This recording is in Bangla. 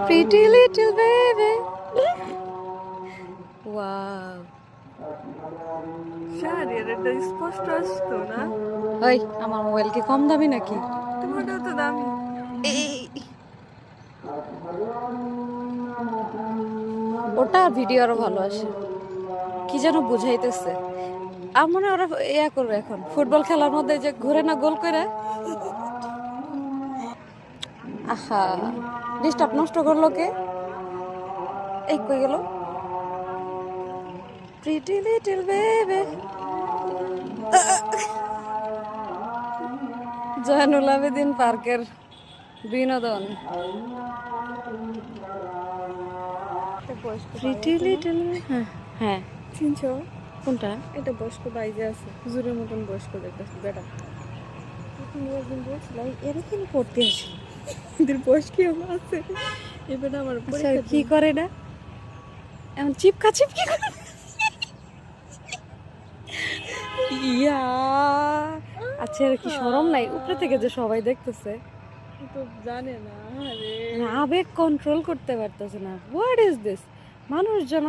Pretty little baby. Wow. শাড়ির এটা স্পষ্ট আসতো না। ওই আমার মোবাইল কি কম দামি নাকি? তোমারটাও তো দামি। ওটা ভিডিও আরো ভালো আসে। কি যেন বুঝাইতেছে। আমার মনে হয় ওরা ইয়া করবে এখন ফুটবল খেলার মধ্যে যে ঘুরে না গোল করে। আহা, ডিস্টার্ব নষ্ট করলো কে? এই কই গেল? Pretty little baby. Zainul Abedin পার্কের বিনোদন। প্রিটি লিটল, হ্যাঁ হ্যাঁ। চিনছো কোনটা? এটা বয়স্ক বাইজে আছে, হুজুরের মতন বয়স্ক দেখতেছে বেটা। একদিন বলছিলাম এরকম পড়তে আসি। এদের বয়স কি আছে? এবার আমার আচ্ছা কি করে না এমন চিপকা চিপকি করে? ইয়া, আচ্ছা এর কি শরম নাই? উপরে থেকে যে সবাই দেখতেছে, তো জানে না। আরে আবেগ কন্ট্রোল করতে পারতেছে না। What is this? মানুষজন